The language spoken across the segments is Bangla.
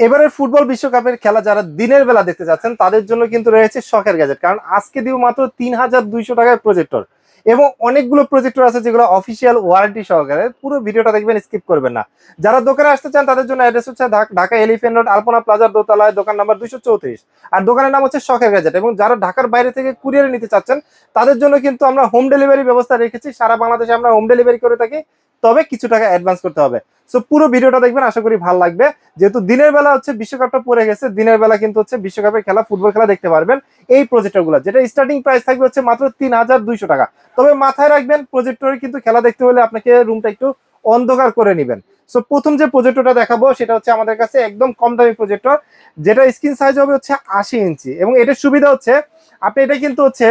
এবারের ফুটবল বিশ্বকাপের খেলা যারা দিনের বেলা দেখতে যাচ্ছেন তাদের জন্য কিন্তু রয়েছে শখের গ্যাজেট, কারণ আজকে দিব মাত্র 3200 টাকায় প্রজেক্টর এবং অনেকগুলো প্রজেক্টর আছে যেগুলো অফিসিয়াল ওয়ারেন্টি সহকারে। পুরো ভিডিওটা দেখবেন, স্কিপ করবেন না। যারা দোকানে আসতে চান তাদের জন্য অ্যাড্রেস হচ্ছে ঢাকা এলিফ্যান্ট রোড আলপনা প্লাজার দোতলায়, দোকান নাম্বার 234, আর দোকানের নাম হচ্ছে শখের গ্যাজেট। এবং যারা ঢাকার বাইরে থেকে কুরিয়ারে নিতে চাচ্ছেন তাদের জন্য কিন্তু আমরা হোম ডেলিভারি ব্যবস্থা রেখেছি। সারা বাংলাদেশে আমরা হোম ডেলিভারি করে থাকি, তবে কিছু টাকা অ্যাডভান্স করতে হবে। সো পুরো ভিডিওটা দেখবেন, আশা করি ভালো লাগবে। যেহেতু দিনের বেলা হচ্ছে বিশ্বকাপটা পড়ে গেছে, দিনের বেলা কিন্তু হচ্ছে বিশ্বকাপের খেলা, ফুটবল খেলা দেখতে পারবেন এই প্রজেক্টরগুলো, যেটা স্টার্টিং প্রাইস থাকবে হচ্ছে মাত্র 3200 টাকা। তবে মাথায় রাখবেন, প্রজেক্টরে কিন্তু খেলা দেখতে হলে আপনাকে রুমটা একটু অন্ধকার করে নেবেন। সো প্রথম যে প্রজেক্টরটা দেখাবো সেটা হচ্ছে আমাদের কাছে একদম কম দামি প্রজেক্টর, যেটা স্ক্রিন সাইজ হবে হচ্ছে 80 ইঞ্চি। এবং এটার সুবিধা হচ্ছে আপনি এটা কিন্তু হচ্ছে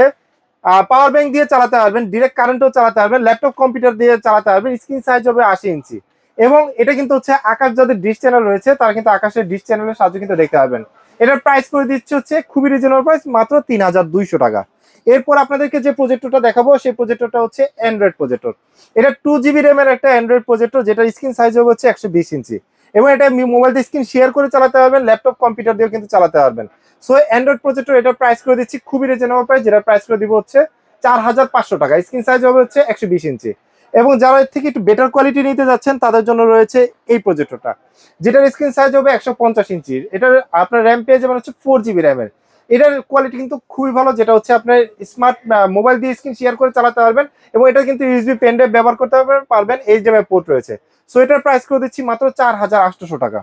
পাওয়ার ব্যাংক দিয়ে চালাতে পারবেন, ডিরেক্ট কারেন্টও চালাতে পারবেন, ল্যাপটপ কম্পিউটার দিয়ে চালাতে পারবেন। স্ক্রিন সাইজ হবে 80 ইঞ্চি। এবং এটা কিন্তু হচ্ছে আকাশ, যাদের ডিশ চ্যানেল রয়েছে তারা কিন্তু আকাশের ডিশ চ্যানেলের সাহায্যে কিন্তু দেখতে পারবেন। এটার প্রাইস করে দিচ্ছে হচ্ছে খুবই রিজনেবল প্রাইস, মাত্র 3200 টাকা। এরপর আপনাদেরকে যে প্রজেক্টরটা দেখাবো সেই প্রজেক্টরটা হচ্ছে অ্যান্ড্রয়েড প্রজেক্টর। এটা 2 GB র্যামের একটা অ্যান্ড্রয়েড প্রজেক্টর, যেটা স্ক্রিন সাইজ হবে হচ্ছে 120 ইঞ্চি। এবং এটা মোবাইল দিয়ে স্ক্রিন শেয়ার করে চালাতে পারবেন, ল্যাপটপ কম্পিউটার দিয়েও কিন্তু চালাতে পারবেন। সো অ্যান্ড্রয়েড প্রজেক্টর এটার প্রাইস করে দিচ্ছি খুবই রিজনেবল প্রাইস, যেটা প্রাইস করে দিব হচ্ছে 4500 টাকা। স্ক্রিন সাইজ হবে হচ্ছে 120 ইঞ্চি। এবং যারা এর থেকে একটু বেটার কোয়ালিটি নিতে যাচ্ছেন তাদের জন্য রয়েছে এই প্রজেক্টরটা, যেটার স্ক্রিন সাইজ হবে 150 ইঞ্চির। এটার আপনার র্যাম পেয়ে যাবেন হচ্ছে 4 GB র্যামের। এটার কোয়ালিটি কিন্তু খুবই ভালো, যেটা হচ্ছে আপনার স্মার্ট মোবাইল দিয়ে স্ক্রিন শেয়ার করে চালাতে পারবেন। এবং এটা কিন্তু ইউএসবি পেন ড্রাইভ ব্যবহার করতে পারবেন, এইচডিএমআই পোর্ট রয়েছে। সো এটার প্রাইস করে দিচ্ছি মাত্র 4800 টাকা।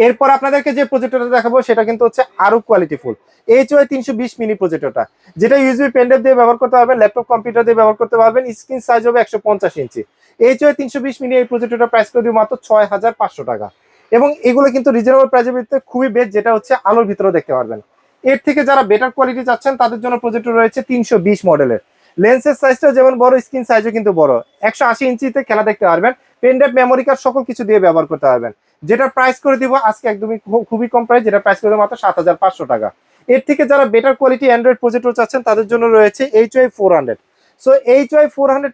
এরপর আপনাদেরকে যে প্রজেক্টরটা দেখাবো সেটা কিন্তু হচ্ছে আরো কোয়ালিটিফুল, এইচওয়াই 320 মিনি প্রজেক্টরটা, যেটা ইউএসবি পেনড্রাইভ দিয়ে ব্যবহার করতে পারবেন, ল্যাপটপ কম্পিউটার দিয়ে ব্যবহার করতে পারবেন। স্ক্রিন সাইজ হবে 150 ইঞ্চি। এইচওয়াই 320 মিনি এই প্রজেক্টরটা প্রাইস করে দিব মাত্র 6500 টাকা। এবং এগুলো কিন্তু রিজনেবল প্রাইসের ভিতরে খুবই বেস্ট, যেটা হচ্ছে আলোর ভিতরে দেখতে পারবেন। এর থেকে যারা বেটার কোয়ালিটি চাচ্ছেন তাদের জন্য প্রজেক্টর রয়েছে 320 মডেলের। লেন্সের সাইজটা যেমন বড়, স্ক্রিন সাইজও কিন্তু বড়, 180 ইঞ্চিতে খেলা দেখতে পারবেন। পেনড্রাইভ, মেমোরি কার্ড সকল কিছু দিয়ে ব্যবহার করতে পারবেন। যেটা প্রাইস করে দিব আজকে একদমই খুবই কম প্রাইস, যেটা প্রাইস করে দেবো মাত্র 7500 টাকা। এর থেকে যারা বেটার কোয়ালিটি অ্যান্ড্রয়েড প্রজেক্টর চাচ্ছেন তাদের জন্য রয়েছে এইচওয়াই 400। সো এইচওয়াই 400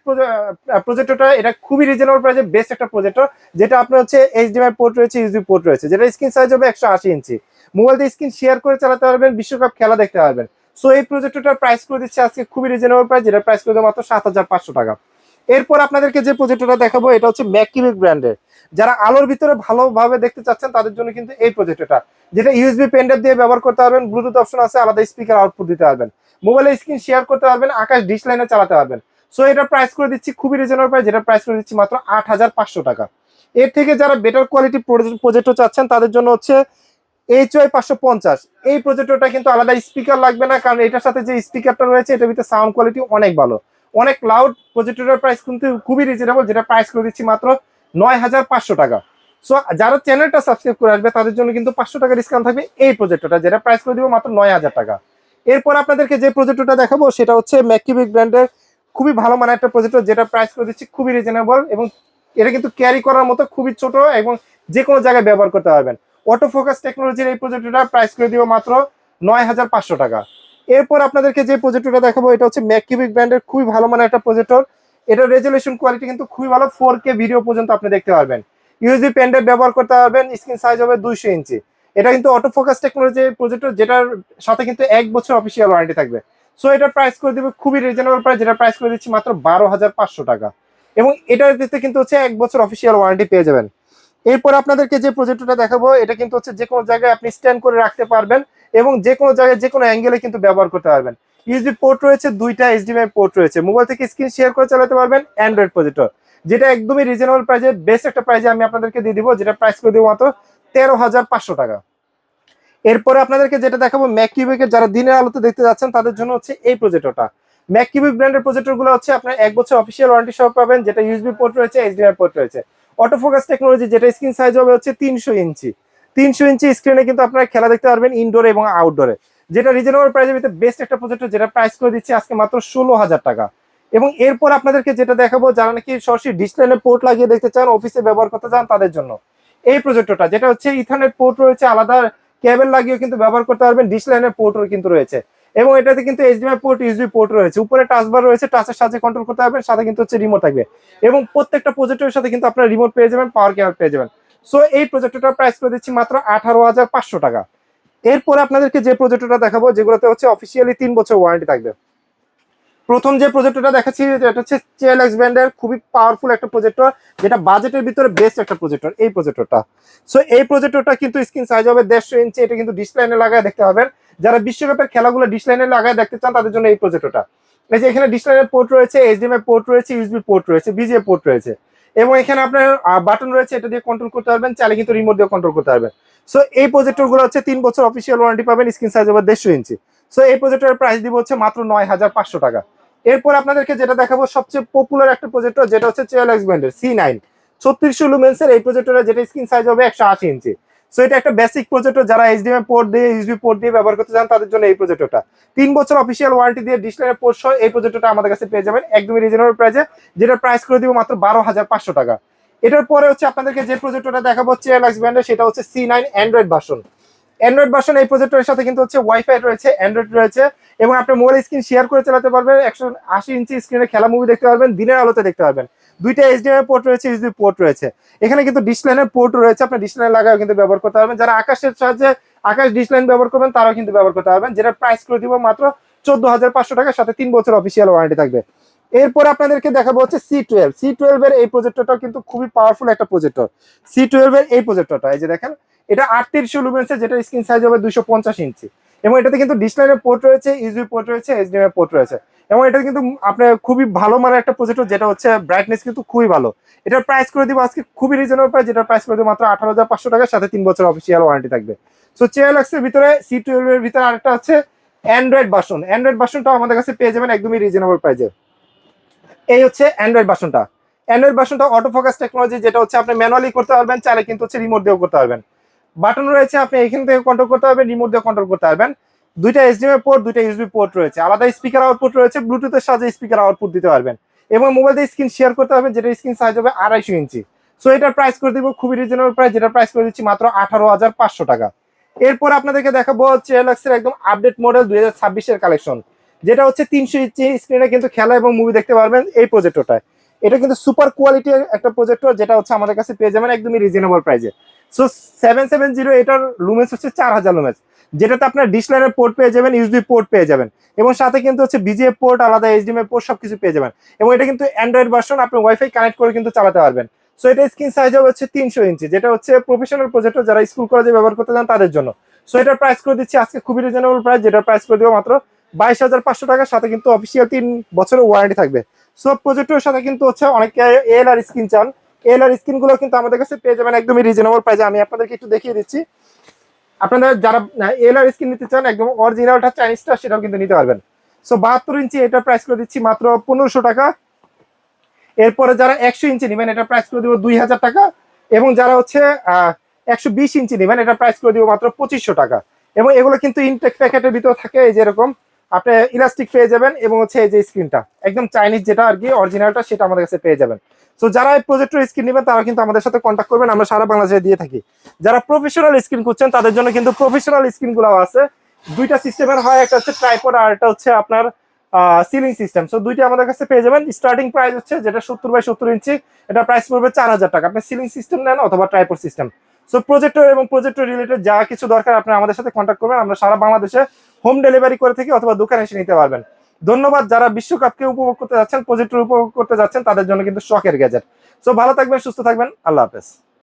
প্রজেক্টরটা এটা খুবই রিজনেবল প্রাইসে বেস্ট একটা প্রজেক্টর, যেটা আপনার হচ্ছে এইচডিএমআই পোর্ট রয়েছে, ইউএসবি পোর্ট রয়েছে, যেটা স্ক্রিন সাইজ হবে 180 ইঞ্চি। মোবাইল দিয়ে স্ক্রিন শেয়ার করে চালাতে পারবেন, বিশ্বকাপ খেলা দেখতে পারবেন। সো এই প্রজেক্টরটার প্রাইস করে দিচ্ছে আজকে খুবই রিজনেবল প্রাইস, যেটা প্রাইস করে দেবো মাত্র 7500 টাকা। এরপর আপনাদেরকে যে প্রজেক্টরটা দেখাবো এটা হচ্ছে ম্যাককিউবিক ব্র্যান্ডের। যারা আলোর ভিতরে ভালোভাবে দেখতে চাচ্ছেন তাদের জন্য কিন্তু এই প্রজেক্টরটা, যেটা ইউএসবি পেনড্রাইভ দিয়ে ব্যবহার করতে পারবেন, ব্লুটুথ অপশন আছে, আলাদা স্পিকার আউটপুট দিতে পারবেন, মোবাইলে স্ক্রিন শেয়ার করতে পারবেন, আকাশ ডিশ লাইনে চালাতে পারবেন। সো এটা প্রাইস করে দিচ্ছি খুবই রিজনেবল প্রাইস, যেটা প্রাইস করে দিচ্ছি মাত্র 8500 টাকা। এর থেকে যারা বেটার কোয়ালিটি প্রজেক্টর চাচ্ছেন তাদের জন্য হচ্ছে এইচওয়াই 550। এই প্রজেক্টরটা কিন্তু আলাদা স্পিকার লাগবে না, কারণ এটার সাথে যে স্পিকারটা রয়েছে এটার ভিতরে সাউন্ড কোয়ালিটি অনেক ভালো, অনেক লাউড। প্রজেক্টরের প্রাইস কিন্তু খুবই রিজনেবল, যেটা প্রাইস করে দিচ্ছি মাত্র 9500 টাকা। সো যারা চ্যানেলটা সাবস্ক্রাইব করে আসবে তাদের জন্য কিন্তু 500 টাকা ডিসকাউন্ট থাকবে এই প্রজেক্টরটা, যেটা প্রাইস করে দিব মাত্র 9000 টাকা। এরপর আপনাদেরকে যে প্রজেক্টরটা দেখাবো সেটা হচ্ছে ম্যাককিউবিক ব্র্যান্ডের খুবই ভালো মানের একটা প্রজেক্টর, যেটা প্রাইস করে দিচ্ছি খুবই রিজনেবল। এবং এটা কিন্তু ক্যারি করার মতো খুবই ছোট এবং যে কোনো জায়গায় ব্যবহার করতে পারবেন। অটো ফোকাস টেকনোলজির এই প্রজেক্টরটা প্রাইস করে দিব মাত্র 9500 টাকা। এরপর আপনাদেরকে যে প্রজেক্টরটা দেখাবো এটা হচ্ছে ম্যাককিউবিক ব্র্যান্ডের খুবই ভালো মানের একটা প্রজেক্টর। এটার রেজলিউশন কোয়ালিটি কিন্তু খুবই ভালো, 4K ভিডিও পর্যন্ত আপনি দেখতে পারবেন, ইউএসবি পেনড্রাইভ ব্যবহার করতে পারবেন, স্ক্রিন সাইজ হবে 200 ইঞ্চি। এটা কিন্তু অটো ফোকাস টেকনোলজির প্রজেক্টর, যেটার সাথে কিন্তু 1 বছর অফিসিয়াল ওয়ারেন্টি থাকবে। সো এটার প্রাইস করে দিবে খুবই রিজনেবল প্রাইস, যেটা প্রাইস করে দিচ্ছি মাত্র 12500 টাকা। এবং এটার দিতে কিন্তু হচ্ছে 1 বছর অফিসিয়াল ওয়ারেন্টি পেয়ে যাবেন। এরপর আপনাদেরকে যে প্রজেক্টরটা দেখাবো এটা কিন্তু হচ্ছে যে কোনো জায়গায় আপনি স্ট্যান্ড করে রাখতে পারবেন এবং যে কোনো জায়গায় যে কোনো অ্যাঙ্গেলে কিন্তু ব্যবহার করতে পারবেন। ইউএসবি পোর্ট রয়েছে, দুইটা এইচডিএমআই পোর্ট রয়েছে, মোবাইল থেকে স্ক্রিন শেয়ার করে চালাতে পারবেন। অ্যান্ড্রয়েড প্রজেক্টর, যেটা একদমই রিজনেবল প্রাইসে বেস্ট একটা প্রাইসে আমি আপনাদেরকে দিয়ে দিব, যেটা প্রাইস করে দিব মাত্র 13500 টাকা। এরপরে আপনাদেরকে যেটা দেখাবো ম্যাককিউবিকের, যারা দিনের আলোতে দেখতে যাচ্ছেন তাদের জন্য হচ্ছে এই প্রজেক্টরটা। ম্যাককিউবিক ব্র্যান্ডের প্রজেক্টর গুলো হচ্ছে আপনার 1 বছর অফিসিয়াল ওয়ারেন্টি সহ পাবেন, যেটা ইউএসবি পোর্ট রয়েছে, এইচডিএমআই পোর্ট রয়েছে, অটো ফোকাস টেকনোলজি, যেটা স্ক্রিন সাইজ হবে হচ্ছে 300 ইঞ্চি। 300 ইঞ্চি স্ক্রিনে কিন্তু আপনারা খেলা দেখতে পারবেন ইনডোরে এবং আউটডোরে, যেটা রিজনেবল প্রাইসের ভিতরে বেস্ট একটা প্রজেক্টর, যেটা প্রাইস করে দিচ্ছে আজকে মাত্র 16000 টাকা। এবং এরপর আপনাদেরকে যেটা দেখাবো যারা নাকি সরাসরি ডিসপ্লে পোর্ট লাগিয়ে দেখতে চান, অফিসে ব্যবহার করতে চান তাদের জন্য এই প্রজেক্টরটা, যেটা হচ্ছে ইথারনেট পোর্ট রয়েছে, আলাদা কেবল লাগিয়েও কিন্তু ব্যবহার করতে পারবেন, ডিশ লাইনের পোর্টও কিন্তু রয়েছে। এবং এটাতে কিন্তু এইচডিএমআই পোর্ট, ইউএসবি পোর্ট রয়েছে, উপরে টাচবার রয়েছে, টাচের সাথে কন্ট্রোল করতে পারবেন, সাথে কিন্তু হচ্ছে রিমোট থাকবে। এবং প্রত্যেকটা প্রজেক্টরের সাথে কিন্তু আপনারা রিমোট পেয়ে যাবেন, পাওয়ার কেবল পেয়ে যাবেন। সো এই প্রজেক্টরটার প্রাইস করে দিচ্ছি মাত্র 18,500 টাকা। এরপরে আপনাদেরকে যে প্রজেক্টরটা দেখাবো, যেগুলোতে হচ্ছে অফিসিয়ালি 3 বছর ওয়ারেন্টি থাকবে। প্রথম যে প্রজেক্টরটা দেখাচ্ছি এটা হচ্ছে চেএলএক্স ব্র্যান্ডের খুবই পাওয়ারফুল একটা প্রজেক্টর, যেটা বাজেটের ভিতরে বেস্ট একটা প্রজেক্টর, এই প্রজেক্টরটা। সো এই প্রজেক্টরটা কিন্তু স্ক্রিন সাইজ হবে 150 ইঞ্চি। এটা কিন্তু ডিশ লাইনে লাগায় দেখতে পাবেন। যারা বিশ্বকাপের খেলাগুলো ডিশ লাইনে লাগায় দেখতে চান তাদের জন্য এই প্রজেক্টরটা। এই যে এখানে ডিশ লাইনের পোর্ট রয়েছে, এইচডিএমআই পোর্ট রয়েছে, ইউএসবি পোর্ট রয়েছে, বিজিএ পোর্ট রয়েছে, এবং এখানে আপনার বাটন রয়েছে, এটা দিয়ে কন্ট্রোল করতে পারবেন, চাইলে কিন্তু রিমোট দিয়ে কন্ট্রোল করতে পারবেন। সো এই প্রজেক্টর গুলো হচ্ছে 3 বছর অফিসিয়াল ওয়ারেন্টি পাবেন, স্ক্রিন সাইজ হবে 150 ইঞ্চি। সো এই প্রজেক্টরের প্রাইস দিব হচ্ছে মাত্র 9,500 টাকা। এরপর আপনাদেরকে যেটা দেখাবো সবচেয়ে পপুলার একটা প্রজেক্টর, যেটা হচ্ছে চেএলএক্স ব্র্যান্ডের C9 3600 লুমেন্সের এই প্রজেক্টরের, যেটা স্ক্রিন সাইজ হবে 180 ইঞ্চি। সো এটা একটা বেসিক প্রজেক্টর, যারা এইচডিএমআই পোর্ট দিয়ে ইউএসবি পোর্ট দিয়ে ব্যবহার করতে চান তাদের জন্য এই প্রজেক্টরটা। 3 বছর অফিসিয়াল ওয়ারেন্টি দিয়ে ডিশ লাইনের পোর্ট সহ এই প্রজেক্টরটা আমাদের কাছে পেয়ে যাবেন একদমই রিজনেবল প্রাইসে, যেটা প্রাইস করে দিব মাত্র 12,500 টাকা। এটার পরে হচ্ছে আপনাদেরকে যে প্রজেক্টরটা দেখাবো চেএলএক্স ব্র্যান্ডের, সেটা হচ্ছে C9 Android version. Android version এই প্রজেক্টরের সাথে কিন্তু হচ্ছে ওয়াইফাই রয়েছে, অ্যান্ড্রয়েড রয়েছে, এবং আপনি মোবাইল স্ক্রিন শেয়ার করে চালাতে পারবেন। 180 ইঞ্চি স্ক্রিনে খেলা মুভি দেখতে পারবেন, দিনের আলোতে দেখতে পারবেন। দুইটা এইচডিএমআই পোর্ট রয়েছে, ইউএসবি পোর্ট রয়েছে, এখানে কিন্তু ডিশ লাইনের পোর্ট রয়েছে, আপনি ডিশ লাইন লাগাও কিন্তু ব্যবহার করতে পারবেন। যারা আকাশের সাহায্যে আকাশ ডিশ লাইন ব্যবহার করবেন তারাও কিন্তু ব্যবহার করতে পারবেন, যেটা প্রাইস করে দিব মাত্র 14,500 টাকার সাথে 3 বছর অফিসিয়াল ওয়ারেন্টি থাকবে। এরপর আপনাদেরকে দেখাবো হচ্ছে C12 এর এই প্রজেক্টরটা কিন্তু খুবই পাওয়ারফুল একটা প্রজেক্টর। C12 এর এই প্রজেক্টরটা, এই যে দেখেন, এটা 3800 লুমেন্সের, যেটা স্ক্রিন সাইজ হবে 250 ইঞ্চি, এবং এটাতে কিন্তু ডিশ লাইনের পোর্ট রয়েছে, ইউএসবি পোর্ট রয়েছে, এইচডিএমআই পোর্ট রয়েছে, এবং এটা কিন্তু আপনার খুবই ভালো মানের একটা প্রজেক্টর, যেটা হচ্ছে ব্রাইটনেস কিন্তু খুবই ভালো। এটার প্রাইস করে দিব আজকে খুবই রিজনেবল প্রাইস, যেটা প্রাইস করে দিব মাত্র 18,500 টাকার সাথে 3 বছর অফিসিয়াল ওয়ারেন্টি থাকবে। সো চেএলএক্স এর ভিতরে C12 এর ভিতরে আরেকটা আছে অ্যান্ড্রয়েড ভার্সন। অ্যান্ড্রয়েড ভার্সনটাও আমাদের কাছে পেয়ে যাবেন একদমই রিজনেবল প্রাইসে। এই হচ্ছে অ্যান্ড্রয়েড ভার্সনটা। অ্যান্ড্রয়েড ভার্সনটা অটো ফোকাস টেকনোলজি, যেটা হচ্ছে আপনি ম্যানুয়ালি করতে পারবেন, চাইলে কিন্তু হচ্ছে রিমোট দিয়েও করতে পারবেন। বাটন রয়েছে, আপনি এখান থেকে কন্ট্রোল করতে পারবেন, রিমোট দিয়ে কন্ট্রোল করতে পারবেন। দুইটা এইচডিএমআই পোর্ট, দুইটা ইউএসবি পোর্ট রয়েছে, আলাদা স্পিকার আউটপুট রয়েছে, ব্লুটুথের সাহায্যে স্পিকার আউটপুট দিতে পারবেন, এবং মোবাইল দিয়ে স্ক্রিন শেয়ার করতে পারবেন, যেটা স্ক্রিন সাইজ হবে 250 ইঞ্চি। সো এটার প্রাইস করে দিব খুবই রিজনেবল প্রাইস, যেটা প্রাইস করে দিচ্ছি মাত্র 18,500 টাকা। এরপর আপনাদেরকে দেখাবো চেএলএক্স এর একদম আপডেট মডেল 2026 এর কালেকশন, যেটা হচ্ছে 300 ইঞ্চি স্ক্রিনে কিন্তু খেলা এবং মুভি দেখতে পারবেন এই প্রজেক্টরটায়। এটা কিন্তু সুপার কোয়ালিটির একটা প্রজেক্টর, যেটা হচ্ছে আমাদের কাছে পেয়ে যাবেন একদমই রিজনেবল প্রাইসে। সো 770 এটার লুমেন্স হচ্ছে 4000 লুমেন্স, যেটাতে আপনার ডিশ লাইনের পোর্ট পেয়ে যাবেন, ইউএসবি পোর্ট পেয়ে যাবেন, এবং সাথে কিন্তু হচ্ছে বিজিএ পোর্ট, আলাদা এইচডিএমআই পোর্ট সবকিছু পেয়ে যাবেন। এবং এটা কিন্তু অ্যান্ড্রয়েড ভার্সন, আপনি ওয়াইফাই কানেক্ট করে কিন্তু চালাতে পারবেন। সো এটা স্ক্রিন সাইজ হচ্ছে 300 ইঞ্চি, যেটা হচ্ছে প্রফেশনাল প্রজেক্টর, যারা স্কুল কলেজে ব্যবহার করতে চান তাদের জন্য। সো এটার প্রাইস করে দিচ্ছি আজকে খুবই রিজনেবল প্রাইস, যেটার প্রাইস করে দিব মাত্র 22,500 টাকার সাথে কিন্তু অফিসিয়াল 3 বছরের ওয়ারেন্টি থাকবে। সো প্রজেক্টরের সাথে কিন্তু হচ্ছে অনেকে এএলআর স্ক্রিন চান, এএলআর স্ক্রিন গুলো কিন্তু আমাদের কাছে পেয়ে যাবেন একদমই রিজনেবল প্রাইসে। আমি আপনাদেরকে একটু দেখিয়ে দিচ্ছি, আপনাদের যারা এএলআর স্ক্রিন নিতে চান একদম অরিজিনালটা চাইনিজটা, সেটাও কিন্তু নিতে পারবেন। সো 72 ইঞ্চি এটার প্রাইস করে দিচ্ছি মাত্র 1500 টাকা। এরপরে যারা 100 ইঞ্চি নেবেন এটার প্রাইস করে দিব 2000 টাকা, এবং যারা হচ্ছে 120 ইঞ্চি নেবেন এটার প্রাইস করে দিব মাত্র 2500 টাকা। এবং এগুলো কিন্তু ইনটেক প্যাকেটের ভিতরে থাকে, এই যেরকম আপনি ইলাস্টিক পেয়ে যাবেন, এবং হচ্ছে এই যে স্ক্রিনটা একদম চাইনিজ যেটা আর কি অরিজিনালটা, সেটা আমাদের কাছে পেয়ে যাবেন। সো যারা এই প্রজেক্টর স্ক্রিন নেবেন তারা কিন্তু আমাদের সাথে কন্ট্যাক্ট করবেন, আমরা সারা বাংলাদেশে দিয়ে থাকি। যারা প্রফেশনাল স্ক্রিন করছেন তাদের জন্য কিন্তু প্রফেশনাল স্ক্রিন গুলো আছে, দুইটা সিস্টেমের হয়, একটা হচ্ছে ট্রাইপড আর একটা হচ্ছে আপনার সিলিং সিস্টেম। সো দুইটা আমাদের কাছে পেয়ে যাবেন। স্টার্টিং প্রাইস হচ্ছে যেটা 70/70 ইঞ্চি, এটা প্রাইস পড়বে 4000 টাকা, আপনি সিলিং সিস্টেম নেন অথবা ট্রাইপড সিস্টেম। সো প্রজেক্টর এবং প্রজেক্টর রিলেটেড যা কিছু দরকার আপনি আমাদের সাথে কন্ট্যাক্ট করবেন, আমরা সারা বাংলাদেশে হোম ডেলিভারি করে থাকি, অথবা দোকানে এসে নিতে পারবেন। ধন্যবাদ। যারা বিশ্বকাপকে উপভোগ করতে যাচ্ছেন, প্রজেক্টর উপভোগ করতে যাচ্ছেন, তাদের জন্য কিন্তু শখের গ্যাজেট। সো ভালো থাকবেন, সুস্থ থাকবেন, আল্লাহ হাফেজ।